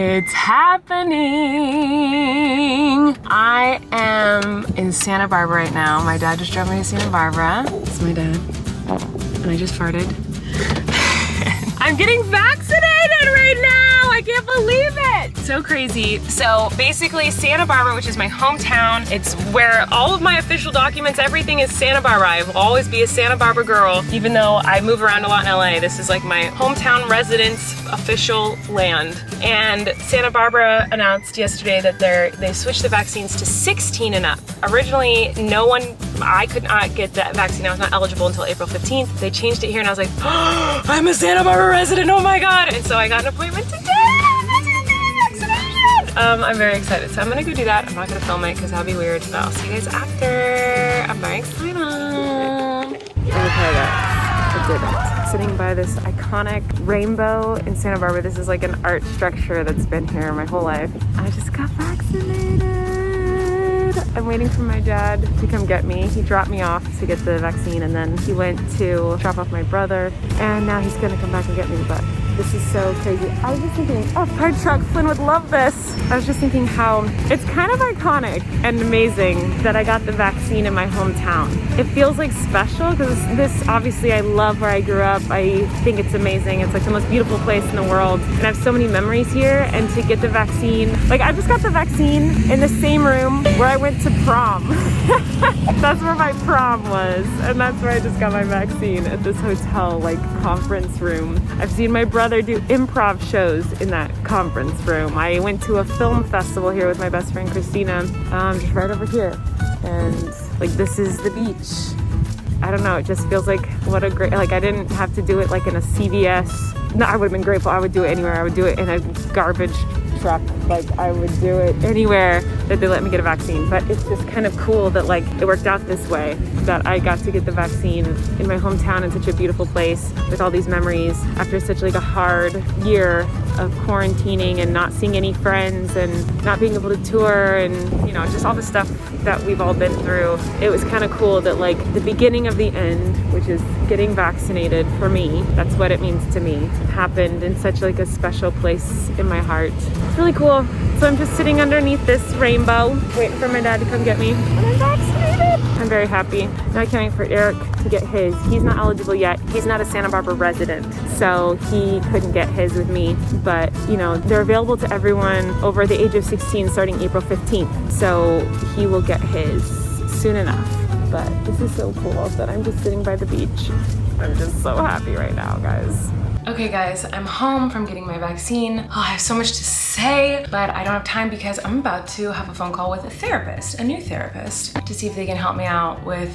It's happening! I am in Santa Barbara right now. My dad just drove me to Santa Barbara. It's my dad. And I just farted. I'm getting vaccinated right now! I can't believe it! So crazy. So basically Santa Barbara, which is my hometown, it's where all of my official documents, everything is Santa Barbara. I will always be a Santa Barbara girl, even though I move around a lot in LA. This is like my hometown residence, official land. And Santa Barbara announced yesterday that they switched the vaccines to 16 and up. Originally, I could not get that vaccine. I was not eligible until April 15th. They changed it here and I was like, oh, I'm a Santa Barbara resident, oh my God. And so I got an appointment today. I'm very excited. So I'm gonna go do that. I'm not gonna film it because that'll be weird, but I'll see you guys after. I'm very excited. Okay guys, I did it. Sitting by this iconic rainbow in Santa Barbara. This is like an art structure that's been here my whole life. I just got vaccinated. I'm waiting for my dad to come get me. He dropped me off to get the vaccine and then he went to drop off my brother and now he's gonna come back and get me, but this is so crazy. I was just thinking, oh, fire truck, Flynn would love this. I was just thinking how it's kind of iconic and amazing that I got the vaccine in my hometown. It feels like special because this, obviously I love where I grew up. I think it's amazing. It's like the most beautiful place in the world. And I have so many memories here, and to get the vaccine, like I just got the vaccine in the same room where I went to prom. That's where my prom was. And that's where I just got my vaccine, at this hotel, like conference room. I've seen my brother do improv shows in that conference room. I went to a film festival here with my best friend Christina, just right over here. And like this is the beach. I don't know, it just feels like what a great, like I didn't have to do it like in a CVS. No, I would have been grateful. I would do it anywhere. I would do it in a garbage truck. Like I would do it anywhere that they let me get a vaccine. But it's just kind of cool that like it worked out this way, that I got to get the vaccine in my hometown in such a beautiful place with all these memories after such like a hard year of quarantining and not seeing any friends and not being able to tour and you know just all the stuff that we've all been through. It was kind of cool that like the beginning of the end, which is getting vaccinated for me, that's what it means to me, happened in such like a special place in my heart. It's really cool. So I'm just sitting underneath this rainbow waiting for my dad to come get me and I'm vaccinated. I'm very happy. Now I can't wait for Eric to get his. He's not eligible yet. He's not a Santa Barbara resident, so he couldn't get his with me. But you know, they're available to everyone over the age of 16 starting April 15th. So he will get his soon enough. But this is so cool that I'm just sitting by the beach. I'm just so happy right now, guys. Okay guys, I'm home from getting my vaccine. Oh, I have so much to say, but I don't have time because I'm about to have a phone call with a therapist, a new therapist, to see if they can help me out with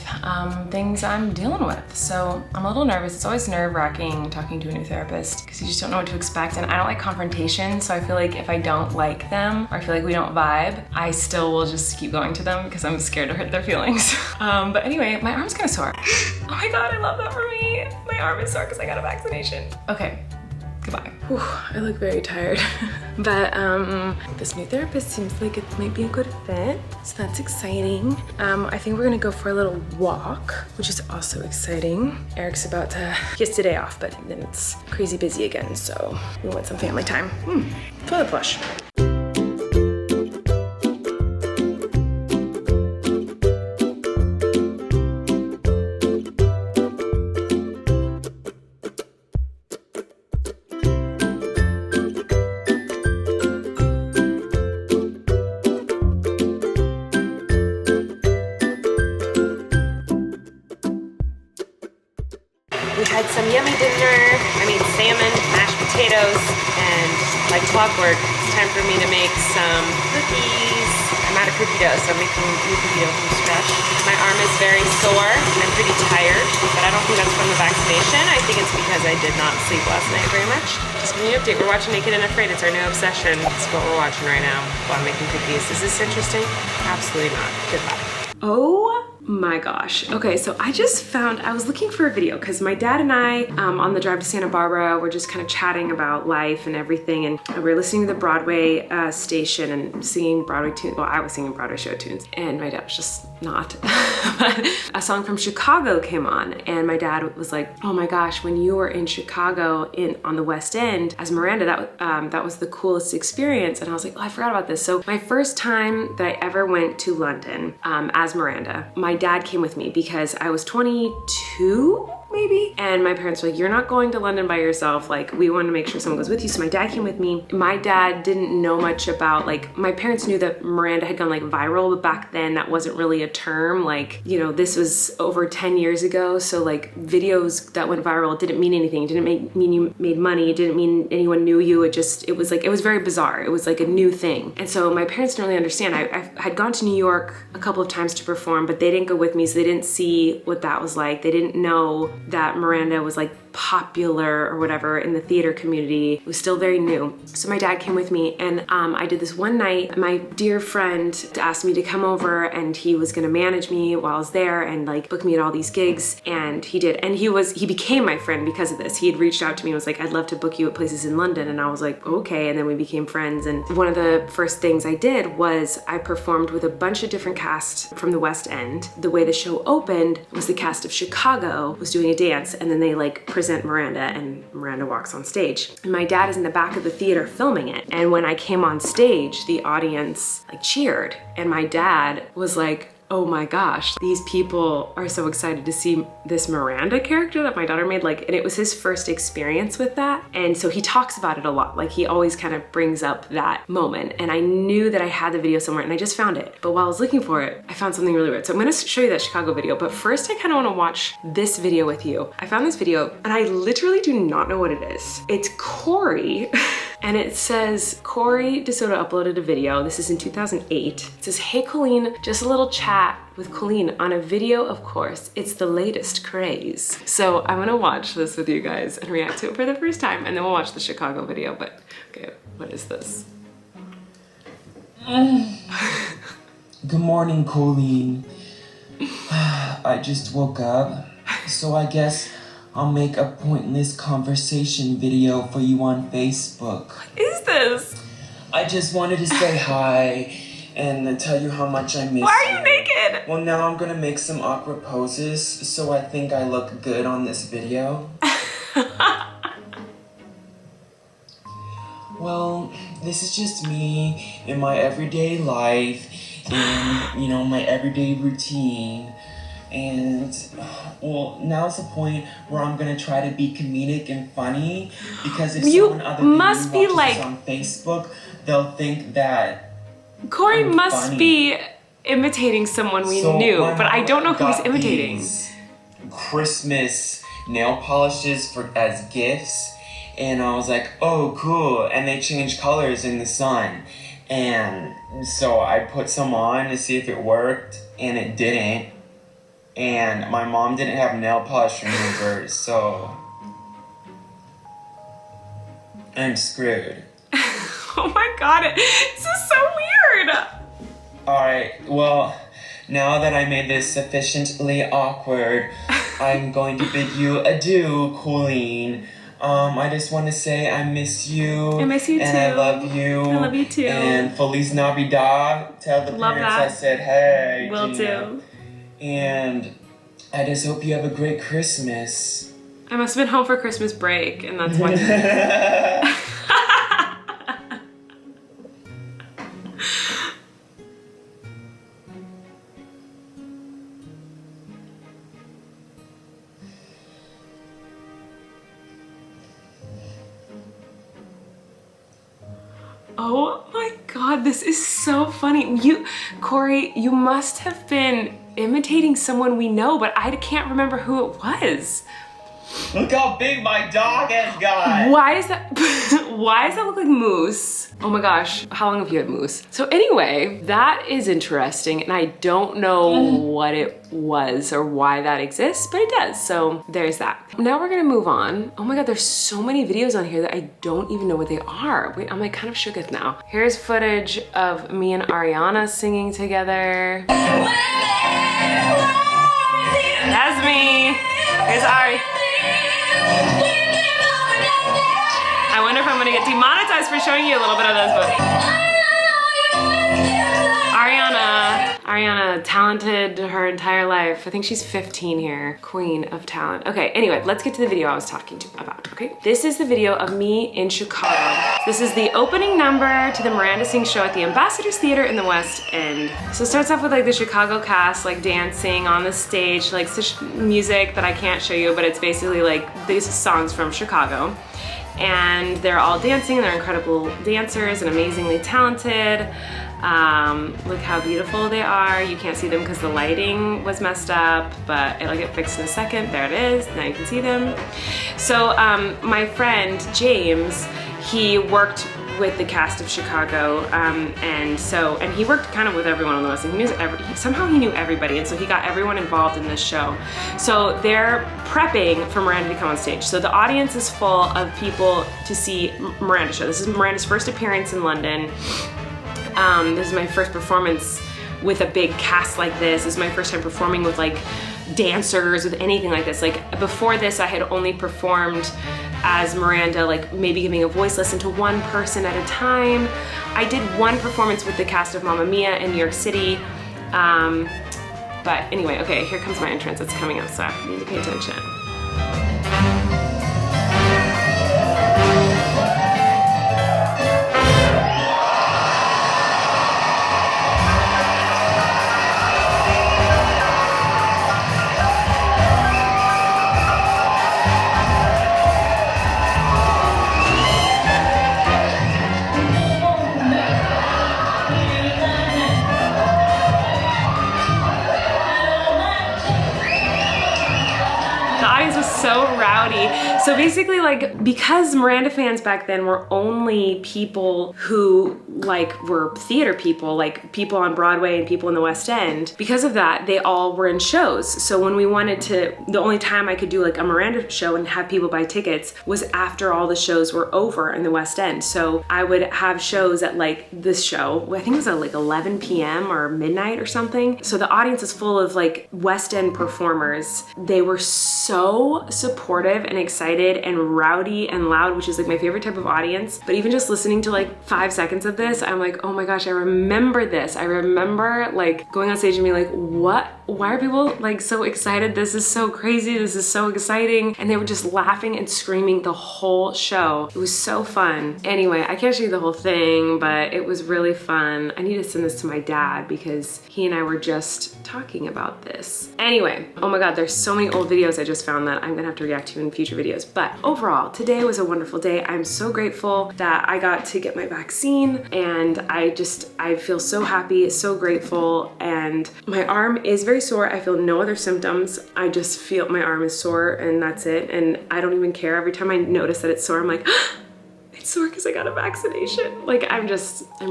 things I'm dealing with. So I'm a little nervous. It's always nerve-wracking talking to a new therapist because you just don't know what to expect, and I don't like confrontation, so I feel like if I don't like them or I feel like we don't vibe, I still will just keep going to them because I'm scared to hurt their feelings. But anyway, my arm's kind of sore. Oh my God, I love that for me. My arm is sore because I got a vaccination. Okay, goodbye. Whew, I look very tired. But this new therapist seems like it might be a good fit, so that's exciting. I think we're gonna go for a little walk, which is also exciting. Eric's about to get today off, but then it's crazy busy again, so we want some family time. Toilet flush. We had some yummy dinner. I made salmon, mashed potatoes, and like clockwork, it's time for me to make some cookies. I'm out of cookie dough, so I'm making new cookie dough from scratch. My arm is very sore. I'm pretty tired, but I don't think that's from the vaccination. I think it's because I did not sleep last night very much. Just giving you an update. We're watching Naked and Afraid. It's our new obsession. It's what we're watching right now while I'm making cookies. Is this interesting? Absolutely not. Goodbye. Oh my gosh. Okay, so I just found, I was looking for a video because my dad and I, on the drive to Santa Barbara, were just kind of chatting about life and everything, and we were listening to the Broadway station and singing Broadway tunes. Well, I was singing Broadway show tunes, and my dad was just not. But a song from Chicago came on, and my dad was like, oh my gosh, when you were in Chicago on the West End as Miranda, that was the coolest experience. And I was like, oh, I forgot about this. So my first time that I ever went to London as Miranda, my dad came with me because I was 22 maybe, and my parents were like, you're not going to London by yourself, like we want to make sure someone goes with you. So my dad came with me. My dad didn't know much about, like, my parents knew that Miranda had gone like viral, but back then that wasn't really a term. Like, you know, this was over 10 years ago, so like videos that went viral didn't mean anything. It didn't mean you made money. It didn't mean anyone knew you. It was very bizarre. It was like a new thing. And so my parents didn't really understand. I had gone to New York a couple of times to perform, but they didn't go with me, so they didn't see what that was like. They didn't know that Miranda was like popular or whatever in the theater community. It was still very new. So my dad came with me, and I did this one night. My dear friend asked me to come over, and he was gonna manage me while I was there and like book me at all these gigs, and he did. And he became my friend because of this. He had reached out to me and was like, I'd love to book you at places in London, and I was like, okay. And then we became friends, and one of the first things I did was I performed with a bunch of different cast from the West End. The way the show opened was the cast of Chicago was doing a dance, and then they like present Miranda, and Miranda walks on stage. And my dad is in the back of the theater filming it. And when I came on stage, the audience like cheered, and my dad was like, oh my gosh, these people are so excited to see this Miranda character that my daughter made. Like, and it was his first experience with that. And so he talks about it a lot. Like, he always kind of brings up that moment. And I knew that I had the video somewhere, and I just found it. But while I was looking for it, I found something really weird. So I'm gonna show you that Chicago video, but first I kind of want to watch this video with you. I found this video, and I literally do not know what it is. It's Kory. And it says, Kory Desoto uploaded a video. This is in 2008. It says, hey Colleen, just a little chat with Colleen on a video, of course. It's the latest craze. So I'm gonna watch this with you guys and react to it for the first time, and then we'll watch the Chicago video. But okay, what is this? Good morning, Colleen. I just woke up, so I guess I'll make a pointless conversation video for you on Facebook. What is this? I just wanted to say hi and tell you how much I miss you. Why are you naked? Well, now I'm gonna make some awkward poses, so I think I look good on this video. Well, this is just me in my everyday life, in, you know, my everyday routine. And, well, now's the point where I'm gonna try to be comedic and funny, because if someone other than must me be watches like, this on Facebook, they'll think that Kory I'm must funny. Be imitating someone we knew, but I don't know who he's imitating. Christmas nail polishes as gifts, and I was like, oh, cool, and they change colors in the sun. And so I put some on to see if it worked, and it didn't. And my mom didn't have nail polish removers, so I'm screwed. Oh my god, this is so weird. Alright, well, now that I made this sufficiently awkward, I'm going to bid you adieu, Colleen. I just want to say I miss you. I miss you too. And I love you. I love you too. And Feliz Navidad. Tell the Love parents that. I said hey. Will you do. know. And I just hope you have a great Christmas. I must have been home for Christmas break, and that's why. Oh my god, this is so funny. Kory, you must have been imitating someone we know, but I can't remember who it was. Look how big my dog has got. Why does that look like moose? Oh my gosh, how long have you had moose? So anyway, that is interesting, and I don't know what it was or why that exists, but it does, so there's that. Now we're gonna move on. Oh my God, there's so many videos on here that I don't even know what they are. Wait, I'm like kind of shooketh now. Here's footage of me and Ariana singing together. That's me. Here's Ari. I wonder if I'm gonna get demonetized for showing you a little bit of those, but Ariana, talented her entire life. I think she's 15 here, queen of talent. Okay, anyway, let's get to the video I was talking about, okay? This is the video of me in Chicago. This is the opening number to the Miranda Sings show at the Ambassadors Theater in the West End. So it starts off with like the Chicago cast like dancing on the stage, like such music that I can't show you, but it's basically like these songs from Chicago. And they're all dancing, they're incredible dancers and amazingly talented. Look how beautiful they are. You can't see them because the lighting was messed up, but it'll get fixed in a second. There it is, now you can see them. So my friend James, he worked with the cast of Chicago, and he worked kind of with everyone on the list, and somehow he knew everybody, and so he got everyone involved in this show. So they're prepping for Miranda to come on stage. So the audience is full of people to see Miranda's show. This is Miranda's first appearance in London. This is my first performance with a big cast like this. This is my first time performing with like dancers, with anything like this. Like before this, I had only performed as Miranda, like maybe giving a voice lesson to one person at a time. I did one performance with the cast of Mamma Mia in New York City. But anyway, okay, here comes my entrance. It's coming up, so I need to pay attention. So rowdy. So basically, like, because Miranda fans back then were only people who like were theater people, like people on Broadway and people in the West End, because of that, they all were in shows. So when we wanted to, the only time I could do like a Miranda show and have people buy tickets was after all the shows were over in the West End. So I would have shows at like this show, I think it was at like 11 p.m. or midnight or something. So the audience is full of like West End performers. They were so supportive and excited and rowdy and loud, which is like my favorite type of audience. But even just listening to like 5 seconds of this, I'm like, oh my gosh, I remember this. I remember like going on stage and being like, what? Why are people like so excited? This is so crazy. This is so exciting. And they were just laughing and screaming the whole show. It was so fun. Anyway, I can't show you the whole thing, but it was really fun. I need to send this to my dad because he and I were just talking about this. Anyway, oh my God, there's so many old videos I just found that I'm gonna have to react to in future videos. But overall, today was a wonderful day. I'm so grateful that I got to get my vaccine, and I feel so happy, so grateful, and my arm is very sore. I feel no other symptoms. I just feel my arm is sore and that's it. And I don't even care. Every time I notice that it's sore, I'm like, it's sore because I got a vaccination. Like, I'm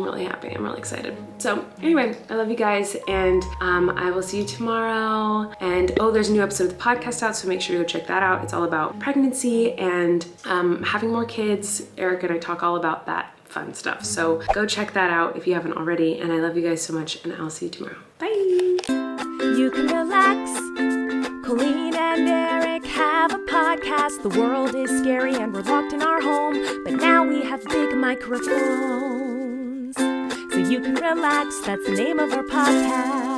really happy. I'm really excited. So anyway, I love you guys, and I will see you tomorrow. And oh, there's a new episode of the podcast out, so make sure to go check that out. It's all about pregnancy and having more kids. Eric and I talk all about that fun stuff. So go check that out if you haven't already. And I love you guys so much, and I'll see you tomorrow. Bye. You can relax. Colleen and Eric have a podcast. The world is scary and we're locked in our home, but now we have big microphones, so you can relax. That's the name of our podcast.